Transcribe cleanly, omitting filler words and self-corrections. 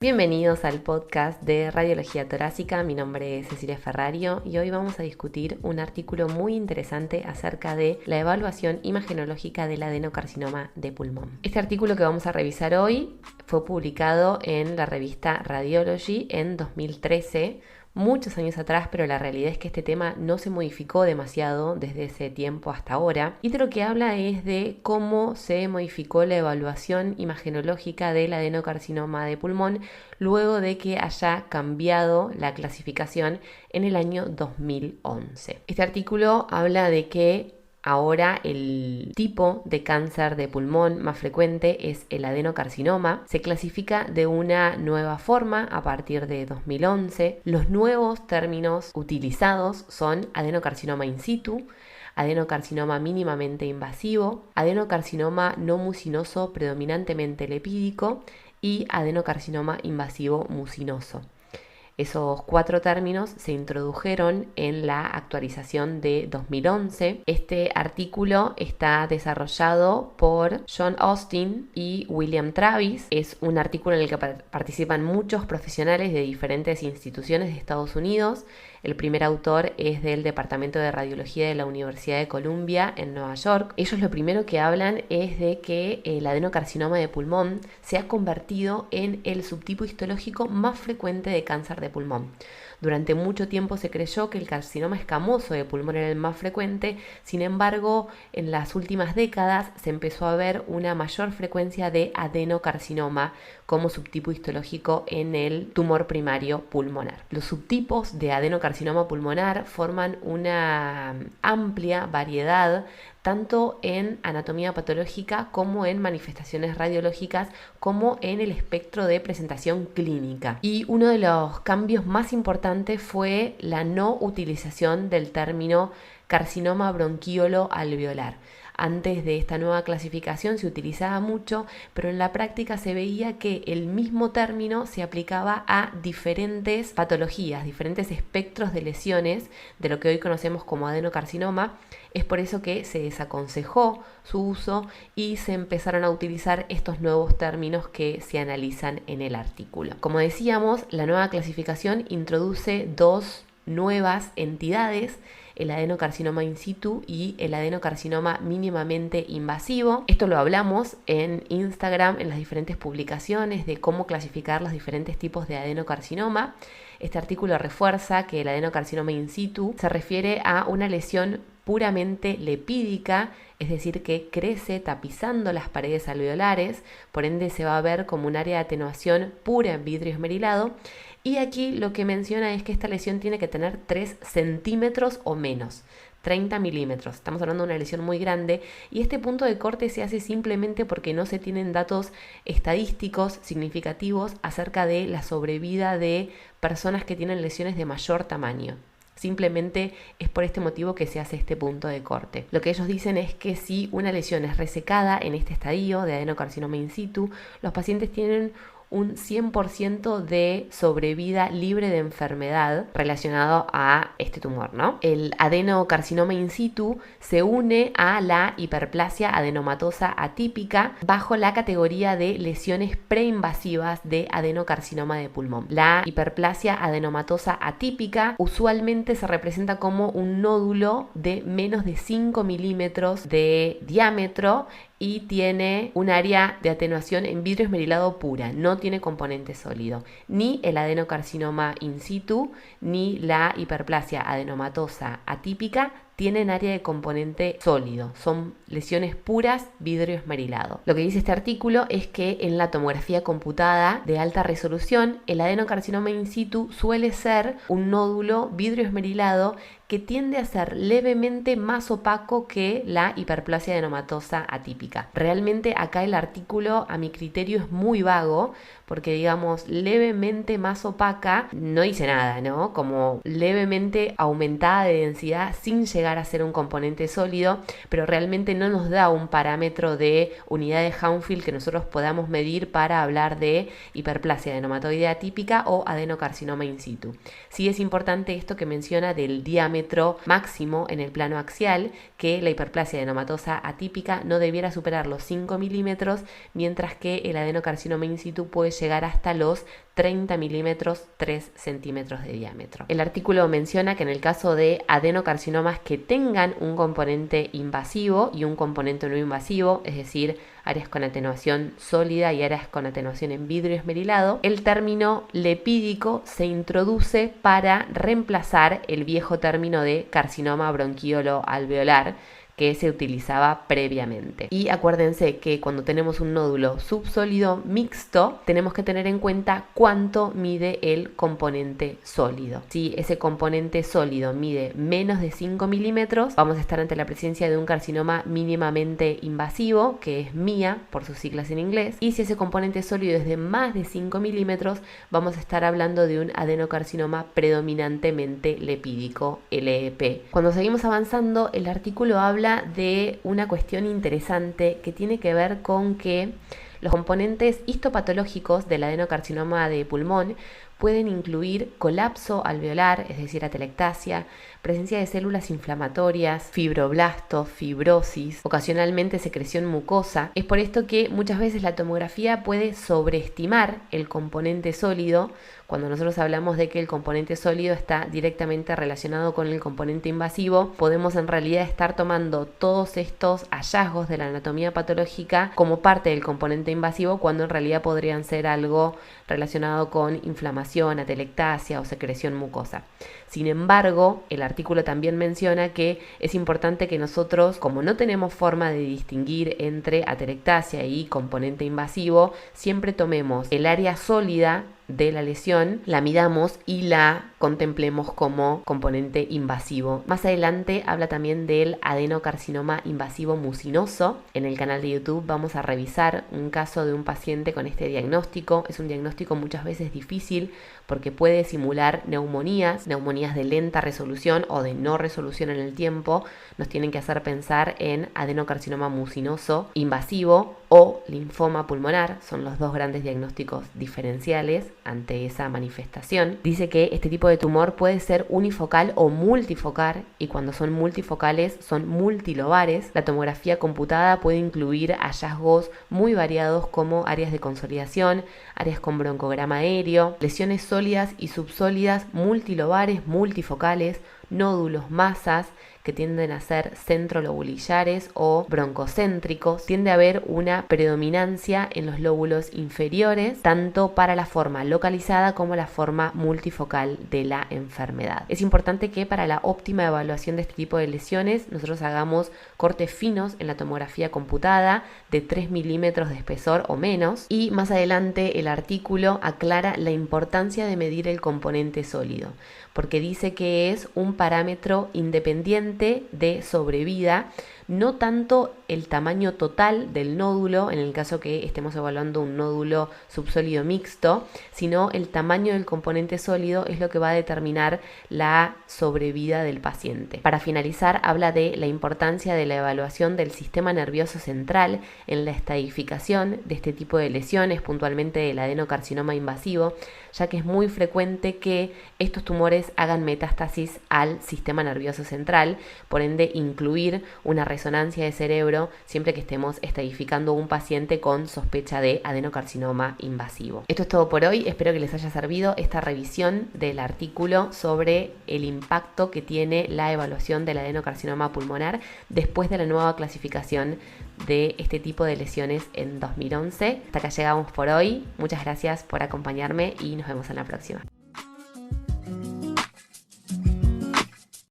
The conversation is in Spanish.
Bienvenidos al podcast de Radiología Torácica, mi nombre es Cecilia Ferrario y hoy vamos a discutir un artículo muy interesante acerca de la evaluación imagenológica del adenocarcinoma de pulmón. Este artículo que vamos a revisar hoy fue publicado en la revista Radiology en 2013, muchos años atrás, pero la realidad es que este tema no se modificó demasiado desde ese tiempo hasta ahora. Y de lo que habla es de cómo se modificó la evaluación imagenológica del adenocarcinoma de pulmón luego de que haya cambiado la clasificación en el año 2011. Este artículo habla de que ahora el tipo de cáncer de pulmón más frecuente es el adenocarcinoma. Se clasifica de una nueva forma a partir de 2011. Los nuevos términos utilizados son adenocarcinoma in situ, adenocarcinoma mínimamente invasivo, adenocarcinoma no mucinoso predominantemente lipídico y adenocarcinoma invasivo mucinoso. Esos 4 términos se introdujeron en la actualización de 2011. Este artículo está desarrollado por John Austin y William Travis. Es un artículo en el que participan muchos profesionales de diferentes instituciones de Estados Unidos. El primer autor es del Departamento de Radiología de la Universidad de Columbia en Nueva York. Ellos lo primero que hablan es de que el adenocarcinoma de pulmón se ha convertido en el subtipo histológico más frecuente de cáncer de pulmón. Durante mucho tiempo se creyó que el carcinoma escamoso de pulmón era el más frecuente, sin embargo, en las últimas décadas se empezó a ver una mayor frecuencia de adenocarcinoma como subtipo histológico en el tumor primario pulmonar. Los subtipos de adenocarcinoma pulmonar forman una amplia variedad tanto en anatomía patológica como en manifestaciones radiológicas, como en el espectro de presentación clínica. Y uno de los cambios más importantes fue la no utilización del término carcinoma bronquiolo alveolar. Antes de esta nueva clasificación se utilizaba mucho, pero en la práctica se veía que el mismo término se aplicaba a diferentes patologías, diferentes espectros de lesiones de lo que hoy conocemos como adenocarcinoma. Es por eso que se desaconsejó su uso y se empezaron a utilizar estos nuevos términos que se analizan en el artículo. Como decíamos, la nueva clasificación introduce 2 nuevas entidades: el adenocarcinoma in situ y el adenocarcinoma mínimamente invasivo. Esto lo hablamos en Instagram en las diferentes publicaciones de cómo clasificar los diferentes tipos de adenocarcinoma. Este artículo refuerza que el adenocarcinoma in situ se refiere a una lesión puramente lipídica, es decir, que crece tapizando las paredes alveolares, por ende se va a ver como un área de atenuación pura en vidrio esmerilado. Y aquí lo que menciona es que esta lesión tiene que tener 3 centímetros o menos, 30 milímetros. Estamos hablando de una lesión muy grande y este punto de corte se hace simplemente porque no se tienen datos estadísticos significativos acerca de la sobrevida de personas que tienen lesiones de mayor tamaño. Simplemente es por este motivo que se hace este punto de corte. Lo que ellos dicen es que si una lesión es resecada en este estadio de adenocarcinoma in situ, los pacientes tienen un 100% de sobrevida libre de enfermedad relacionado a este tumor, ¿no? El adenocarcinoma in situ se une a la hiperplasia adenomatosa atípica bajo la categoría de lesiones preinvasivas de adenocarcinoma de pulmón. La hiperplasia adenomatosa atípica usualmente se representa como un nódulo de menos de 5 milímetros de diámetro y tiene un área de atenuación en vidrio esmerilado pura, no tiene componente sólido. Ni el adenocarcinoma in situ ni la hiperplasia adenomatosa atípica tienen área de componente sólido, son lesiones puras vidrio esmerilado. Lo que dice este artículo es que en la tomografía computada de alta resolución, el adenocarcinoma in situ suele ser un nódulo vidrio esmerilado que tiende a ser levemente más opaco que la hiperplasia adenomatosa atípica. Realmente acá el artículo, a mi criterio, es muy vago, porque digamos levemente más opaca no dice nada, ¿no? Como levemente aumentada de densidad sin llegar a ser un componente sólido, pero realmente no nos da un parámetro de unidad de Hounsfield que nosotros podamos medir para hablar de hiperplasia adenomatoide atípica o adenocarcinoma in situ. Sí es importante esto que menciona del diámetro diámetro máximo en el plano axial, que la hiperplasia adenomatosa atípica no debiera superar los 5 milímetros, mientras que el adenocarcinoma in situ puede llegar hasta los 30 milímetros, 3 centímetros de diámetro. El artículo menciona que en el caso de adenocarcinomas que tengan un componente invasivo y un componente no invasivo, es decir, áreas con atenuación sólida y áreas con atenuación en vidrio esmerilado, el término lepídico se introduce para reemplazar el viejo término de carcinoma bronquiolo alveolar que se utilizaba previamente. Y acuérdense que cuando tenemos un nódulo subsólido mixto, tenemos que tener en cuenta cuánto mide el componente sólido. Si ese componente sólido mide menos de 5 milímetros, vamos a estar ante la presencia de un carcinoma mínimamente invasivo, que es MIA por sus siglas en inglés. Y si ese componente sólido es de más de 5 milímetros, vamos a estar hablando de un adenocarcinoma predominantemente lepídico, LEP. Cuando seguimos avanzando, el artículo habla de una cuestión interesante que tiene que ver con que los componentes histopatológicos del adenocarcinoma de pulmón pueden incluir colapso alveolar, es decir, atelectasia, presencia de células inflamatorias, fibroblastos, fibrosis, ocasionalmente secreción mucosa. Es por esto que muchas veces la tomografía puede sobreestimar el componente sólido cuando nosotros hablamos de que el componente sólido está directamente relacionado con el componente invasivo. Podemos en realidad estar tomando todos estos hallazgos de la anatomía patológica como parte del componente invasivo, cuando en realidad podrían ser algo relacionado con inflamación, atelectasia o secreción mucosa. Sin embargo, el artículo también menciona que es importante que nosotros, como no tenemos forma de distinguir entre atelectasia y componente invasivo, siempre tomemos el área sólida de la lesión, la midamos y la contemplemos como componente invasivo. Más adelante habla también del adenocarcinoma invasivo mucinoso. En el canal de YouTube vamos a revisar un caso de un paciente con este diagnóstico. Es un diagnóstico muchas veces difícil porque puede simular neumonías de lenta resolución o de no resolución en el tiempo. Nos tienen que hacer pensar en adenocarcinoma mucinoso invasivo o linfoma pulmonar. Son los dos grandes diagnósticos diferenciales ante esa manifestación. Dice que este tipo de tumor puede ser unifocal o multifocal, y cuando son multifocales son multilobares. La tomografía computada puede incluir hallazgos muy variados como áreas de consolidación, áreas con broncograma aéreo, lesiones sólidas y subsólidas multilobares, multifocales, nódulos, masas que tienden a ser centrolobulillares o broncocéntricos. Tiende a haber una predominancia en los lóbulos inferiores, tanto para la forma localizada como la forma multifocal de la enfermedad. Es importante que para la óptima evaluación de este tipo de lesiones nosotros hagamos cortes finos en la tomografía computada de 3 milímetros de espesor o menos, y más adelante el artículo aclara la importancia de medir el componente sólido, porque dice que es un parámetro independiente de sobrevida, no tanto el tamaño total del nódulo, en el caso que estemos evaluando un nódulo subsólido mixto, sino el tamaño del componente sólido es lo que va a determinar la sobrevida del paciente. Para finalizar, habla de la importancia de la evaluación del sistema nervioso central en la estadificación de este tipo de lesiones, puntualmente del adenocarcinoma invasivo, ya que es muy frecuente que estos tumores hagan metástasis al sistema nervioso central, por ende incluir una resonancia de cerebro siempre que estemos estadificando un paciente con sospecha de adenocarcinoma invasivo. Esto es todo por hoy, espero que les haya servido esta revisión del artículo sobre el impacto que tiene la evaluación del adenocarcinoma pulmonar después de la nueva clasificación de este tipo de lesiones en 2011. Hasta acá llegamos por hoy, muchas gracias por acompañarme y nos vemos en la próxima.